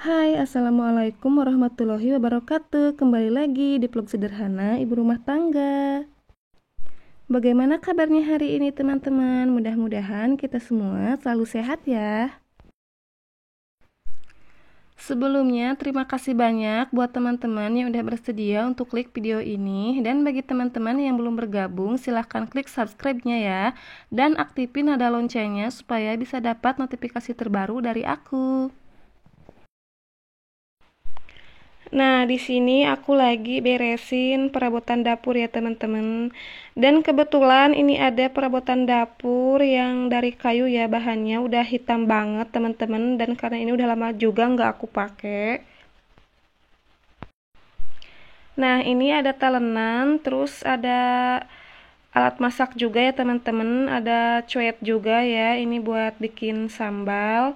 Hai, Assalamualaikum warahmatullahi wabarakatuh. Kembali lagi di vlog sederhana ibu rumah tangga. Bagaimana kabarnya hari ini teman-teman? Mudah-mudahan kita semua selalu sehat ya. Sebelumnya, terima kasih banyak buat teman-teman yang udah bersedia untuk klik video ini. Dan bagi teman-teman yang belum bergabung, silahkan klik subscribe-nya ya. Dan aktifin nada loncengnya supaya bisa dapat notifikasi terbaru dari aku. Nah, di sini aku lagi beresin perabotan dapur ya teman-teman. Dan kebetulan ini ada perabotan dapur yang dari kayu ya, bahannya udah hitam banget teman-teman. Dan karena ini udah lama juga nggak aku pakai. Nah, ini ada talenan, terus ada alat masak juga ya teman-teman. Ada cuet juga ya, ini buat bikin sambal.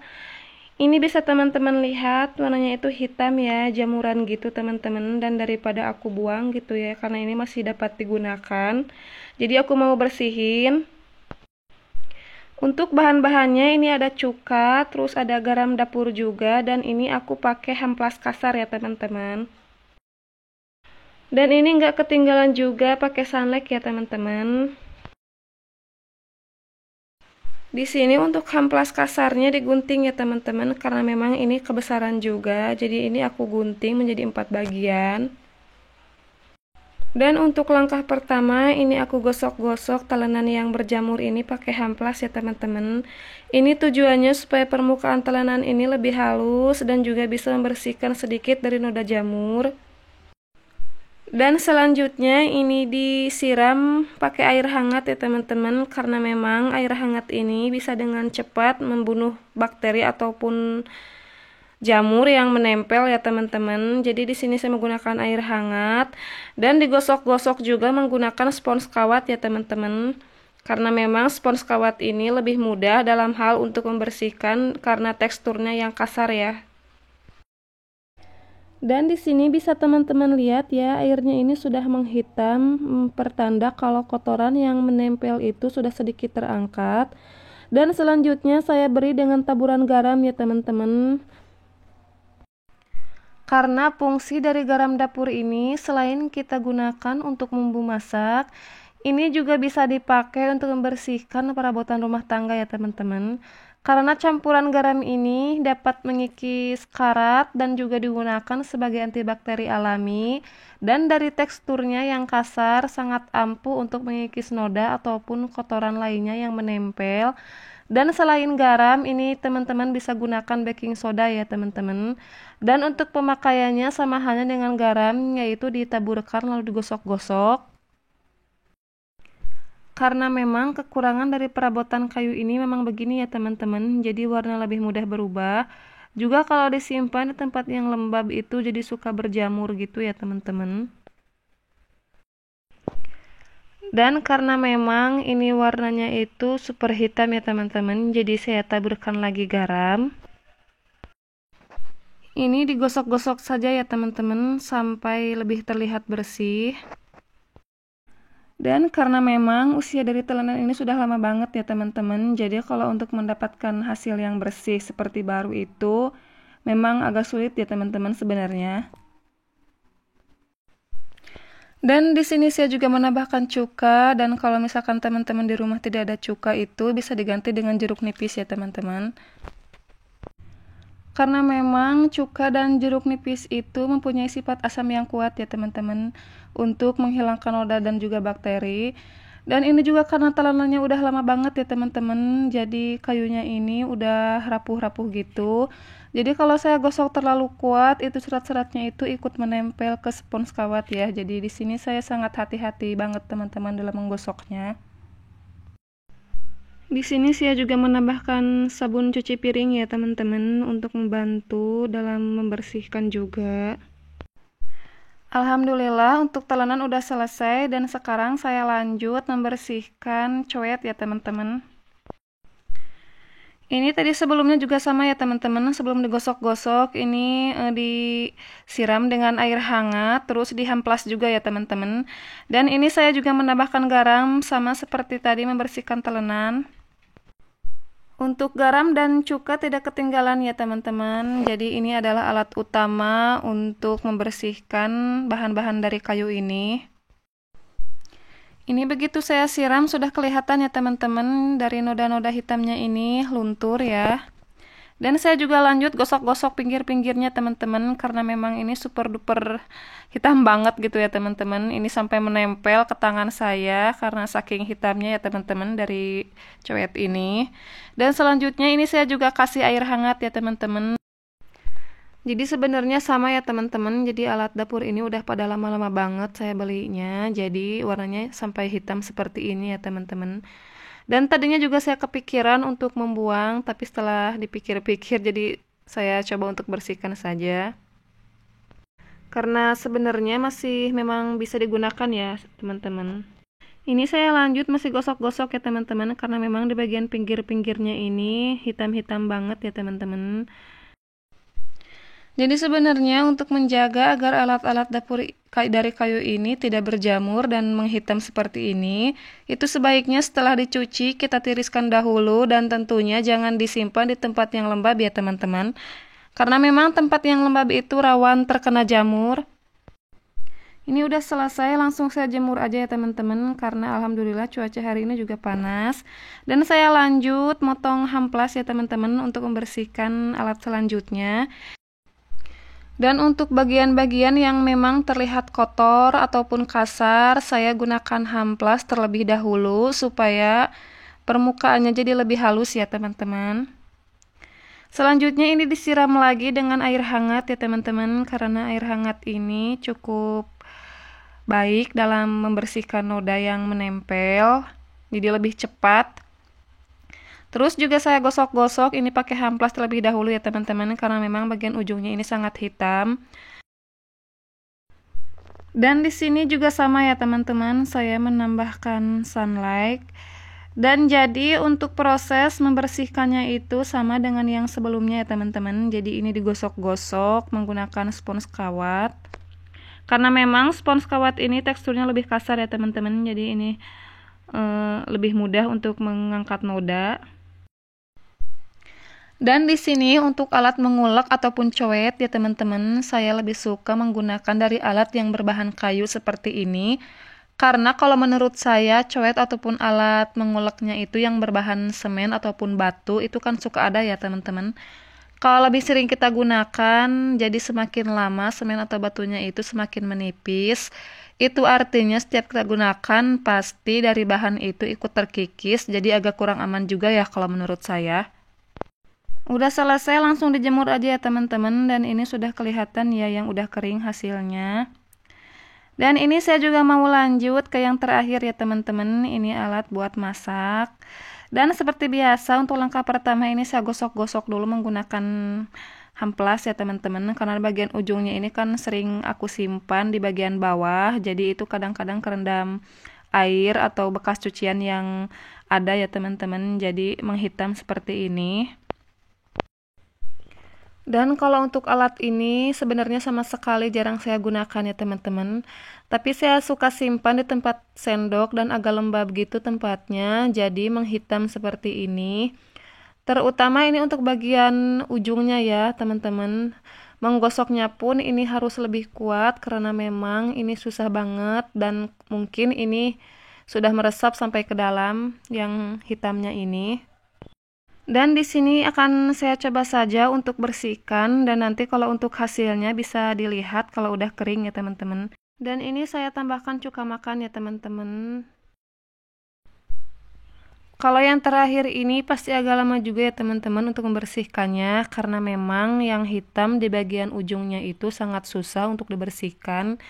Ini bisa teman-teman lihat warnanya itu hitam ya, jamuran gitu teman-teman, dan daripada aku buang gitu ya, karena ini masih dapat digunakan. Jadi aku mau bersihin. Untuk bahan-bahannya ini ada cuka, terus ada garam dapur juga, dan ini aku pakai amplas kasar ya teman-teman. Dan ini nggak ketinggalan juga pakai sunlight ya teman-teman. Di sini untuk amplas kasarnya digunting ya teman-teman, karena memang ini kebesaran juga. Jadi ini aku gunting menjadi 4 bagian. Dan untuk langkah pertama ini aku gosok-gosok talenan yang berjamur ini pakai amplas ya teman-teman. Ini tujuannya supaya permukaan talenan ini lebih halus dan juga bisa membersihkan sedikit dari noda jamur. Dan selanjutnya ini disiram pakai air hangat ya teman-teman, karena memang air hangat ini bisa dengan cepat membunuh bakteri ataupun jamur yang menempel ya teman-teman. Jadi di sini saya menggunakan air hangat dan digosok-gosok juga menggunakan spons kawat ya teman-teman. Karena memang spons kawat ini lebih mudah dalam hal untuk membersihkan karena teksturnya yang kasar ya. Dan di sini bisa teman-teman lihat ya, airnya ini sudah menghitam, pertanda kalau kotoran yang menempel itu sudah sedikit terangkat. Dan selanjutnya saya beri dengan taburan garam ya teman-teman. Karena fungsi dari garam dapur ini selain kita gunakan untuk bumbu masak, ini juga bisa dipakai untuk membersihkan perabotan rumah tangga ya teman-teman. Karena campuran garam ini dapat mengikis karat dan juga digunakan sebagai antibakteri alami, dan dari teksturnya yang kasar sangat ampuh untuk mengikis noda ataupun kotoran lainnya yang menempel. Dan selain garam, ini teman-teman bisa gunakan baking soda ya teman-teman. Dan untuk pemakaiannya sama halnya dengan garam, yaitu ditaburkan lalu digosok-gosok. Karena memang kekurangan dari perabotan kayu ini memang begini ya teman-teman, jadi warna lebih mudah berubah. Juga kalau disimpan di tempat yang lembab itu jadi suka berjamur gitu ya teman-teman. Dan karena memang ini warnanya itu super hitam ya teman-teman, jadi saya taburkan lagi garam. Ini digosok-gosok saja ya teman-teman sampai lebih terlihat bersih. Dan karena memang usia dari talenan ini sudah lama banget ya teman-teman, jadi kalau untuk mendapatkan hasil yang bersih seperti baru itu memang agak sulit ya teman-teman sebenarnya. Dan di sini saya juga menambahkan cuka, dan kalau misalkan teman-teman di rumah tidak ada cuka itu bisa diganti dengan jeruk nipis ya teman-teman. Karena memang cuka dan jeruk nipis itu mempunyai sifat asam yang kuat ya teman-teman untuk menghilangkan noda dan juga bakteri. Dan ini juga karena talenannya udah lama banget ya teman-teman, jadi kayunya ini udah rapuh-rapuh gitu. Jadi kalau saya gosok terlalu kuat, itu serat-seratnya itu ikut menempel ke spons kawat ya. Jadi di sini saya sangat hati-hati banget teman-teman dalam menggosoknya. Di sini saya juga menambahkan sabun cuci piring ya teman-teman untuk membantu dalam membersihkan juga. Alhamdulillah untuk talenan udah selesai, dan sekarang saya lanjut membersihkan cuet ya teman-teman. Ini tadi sebelumnya juga sama ya teman-teman, sebelum digosok-gosok ini disiram dengan air hangat, terus dihamplas juga ya teman-teman. Dan ini saya juga menambahkan garam sama seperti tadi membersihkan talenan. Untuk garam dan cuka tidak ketinggalan ya teman-teman. Jadi ini adalah alat utama untuk membersihkan bahan-bahan dari kayu ini. Ini begitu saya siram sudah kelihatan ya teman-teman, dari noda-noda hitamnya ini luntur ya. Dan saya juga lanjut gosok-gosok pinggir-pinggirnya teman-teman, karena memang ini super duper hitam banget gitu ya teman-teman. Ini sampai menempel ke tangan saya karena saking hitamnya ya teman-teman dari cowet ini. Dan selanjutnya ini saya juga kasih air hangat ya teman-teman. Jadi sebenarnya sama ya teman-teman. Jadi alat dapur ini udah pada lama-lama banget saya belinya. Jadi warnanya sampai hitam seperti ini ya teman-teman. Dan tadinya juga saya kepikiran untuk membuang, tapi setelah dipikir-pikir jadi saya coba untuk bersihkan saja. Karena sebenarnya masih memang bisa digunakan ya teman-teman. Ini saya lanjut masih gosok-gosok ya teman-teman, karena memang di bagian pinggir-pinggirnya ini hitam-hitam banget ya teman-teman. Jadi sebenarnya untuk menjaga agar alat-alat dapur dari kayu ini tidak berjamur dan menghitam seperti ini, itu sebaiknya setelah dicuci kita tiriskan dahulu dan tentunya jangan disimpan di tempat yang lembab ya teman-teman. Karena memang tempat yang lembab itu rawan terkena jamur. Ini udah selesai, langsung saya jemur aja ya teman-teman, karena alhamdulillah cuaca hari ini juga panas. Dan saya lanjut motong hamplas ya teman-teman untuk membersihkan alat selanjutnya. Dan untuk bagian-bagian yang memang terlihat kotor ataupun kasar, saya gunakan hamplas terlebih dahulu supaya permukaannya jadi lebih halus ya teman-teman. Selanjutnya ini disiram lagi dengan air hangat ya teman-teman, karena air hangat ini cukup baik dalam membersihkan noda yang menempel, jadi lebih cepat. Terus juga saya gosok-gosok ini pakai hamplas terlebih dahulu ya teman-teman, karena memang bagian ujungnya ini sangat hitam. Dan di sini juga sama ya teman-teman, saya menambahkan sunlight. Dan jadi untuk proses membersihkannya itu sama dengan yang sebelumnya ya teman-teman. Jadi ini digosok-gosok menggunakan spons kawat. Karena memang spons kawat ini teksturnya lebih kasar ya teman-teman. Jadi ini lebih mudah untuk mengangkat noda. Dan di sini untuk alat mengulek ataupun coet ya teman-teman, saya lebih suka menggunakan dari alat yang berbahan kayu seperti ini. Karena kalau menurut saya coet ataupun alat menguleknya itu yang berbahan semen ataupun batu itu kan suka ada ya teman-teman. Kalau lebih sering kita gunakan, jadi semakin lama semen atau batunya itu semakin menipis. Itu artinya setiap kita gunakan pasti dari bahan itu ikut terkikis, jadi agak kurang aman juga ya kalau menurut saya. Udah selesai, langsung dijemur aja ya teman-teman, dan ini sudah kelihatan ya yang udah kering hasilnya. Dan ini saya juga mau lanjut ke yang terakhir ya teman-teman, ini alat buat masak. Dan seperti biasa untuk langkah pertama ini saya gosok-gosok dulu menggunakan hamplas ya teman-teman, karena bagian ujungnya ini kan sering aku simpan di bagian bawah, jadi itu kadang-kadang kerendam air atau bekas cucian yang ada ya teman-teman, jadi menghitam seperti ini. Dan kalau untuk alat ini sebenarnya sama sekali jarang saya gunakan ya teman-teman. Tapi saya suka simpan di tempat sendok dan agak lembab gitu tempatnya, jadi menghitam seperti ini. Terutama ini untuk bagian ujungnya ya teman-teman. Menggosoknya pun ini harus lebih kuat karena memang ini susah banget dan mungkin ini sudah meresap sampai ke dalam yang hitamnya ini. Dan di sini akan saya coba saja untuk bersihkan, dan nanti kalau untuk hasilnya bisa dilihat kalau udah kering ya teman-teman. Dan ini saya tambahkan cuka makan ya teman-teman. Kalau yang terakhir ini pasti agak lama juga ya teman-teman untuk membersihkannya, karena memang yang hitam di bagian ujungnya itu sangat susah untuk dibersihkan.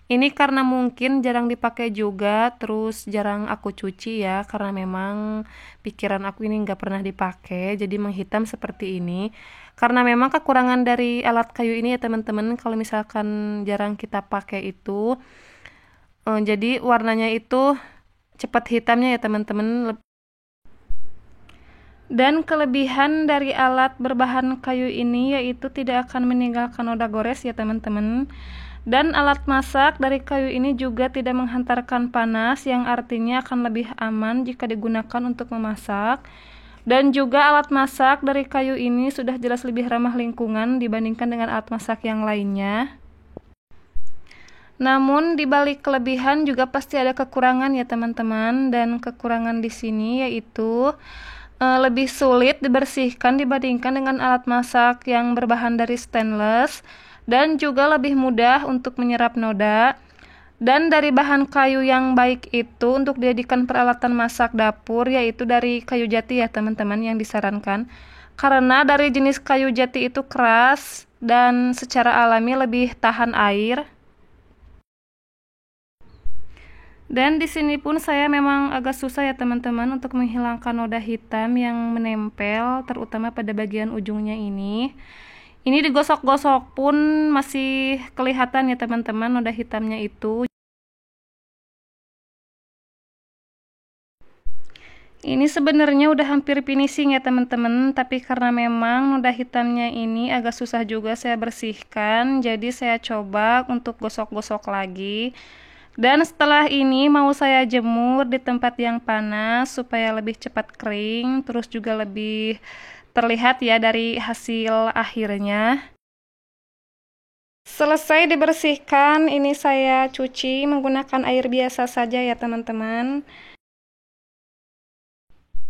Ini karena mungkin jarang dipakai juga, terus jarang aku cuci ya, karena memang pikiran aku ini nggak pernah dipakai, jadi menghitam seperti ini. Karena memang kekurangan dari alat kayu ini ya teman-teman, kalau misalkan jarang kita pakai itu, jadi warnanya itu cepat hitamnya ya teman-teman. Dan kelebihan dari alat berbahan kayu ini yaitu tidak akan meninggalkan noda gores ya teman-teman. Dan alat masak dari kayu ini juga tidak menghantarkan panas, yang artinya akan lebih aman jika digunakan untuk memasak. Dan juga alat masak dari kayu ini sudah jelas lebih ramah lingkungan dibandingkan dengan alat masak yang lainnya. Namun di balik kelebihan juga pasti ada kekurangan ya teman-teman, dan kekurangan di sini yaitu lebih sulit dibersihkan dibandingkan dengan alat masak yang berbahan dari stainless, dan juga lebih mudah untuk menyerap noda. Dan dari bahan kayu yang baik itu untuk dijadikan peralatan masak dapur yaitu dari kayu jati ya teman-teman yang disarankan. Karena dari jenis kayu jati itu keras dan secara alami lebih tahan air. Dan di sini pun saya memang agak susah ya teman-teman untuk menghilangkan noda hitam yang menempel terutama pada bagian ujungnya ini. Ini digosok-gosok pun masih kelihatan ya teman-teman noda hitamnya itu. Ini sebenarnya udah hampir finishing ya teman-teman, tapi karena memang noda hitamnya ini agak susah juga saya bersihkan, jadi saya coba untuk gosok-gosok lagi. Dan setelah ini mau saya jemur di tempat yang panas supaya lebih cepat kering, terus juga lebih terlihat ya dari hasil akhirnya. Selesai dibersihkan, ini saya cuci menggunakan air biasa saja ya teman-teman.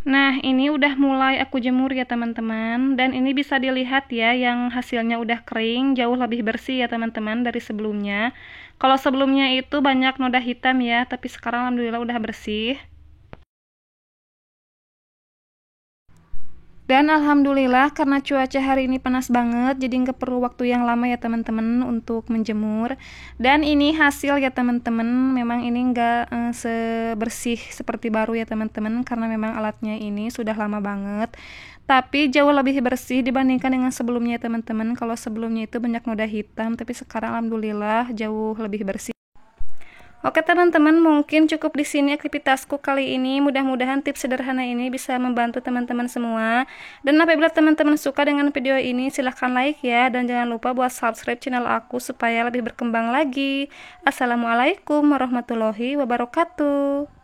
Nah, ini udah mulai aku jemur ya teman-teman, dan ini bisa dilihat ya yang hasilnya udah kering, jauh lebih bersih ya teman-teman dari sebelumnya. Kalau sebelumnya itu banyak noda hitam ya, tapi sekarang alhamdulillah udah bersih. Dan alhamdulillah karena cuaca hari ini panas banget, jadi nggak perlu waktu yang lama ya teman-teman untuk menjemur. Dan ini hasil ya teman-teman, memang ini nggak sebersih seperti baru ya teman-teman, karena memang alatnya ini sudah lama banget. Tapi jauh lebih bersih dibandingkan dengan sebelumnya ya teman-teman. Kalau sebelumnya itu banyak noda hitam, tapi sekarang alhamdulillah jauh lebih bersih. Oke teman-teman, mungkin cukup di sini aktivitasku kali ini. Mudah-mudahan tips sederhana ini bisa membantu teman-teman semua. Dan apabila teman-teman suka dengan video ini, silahkan like ya. Dan jangan lupa buat subscribe channel aku supaya lebih berkembang lagi. Assalamualaikum warahmatullahi wabarakatuh.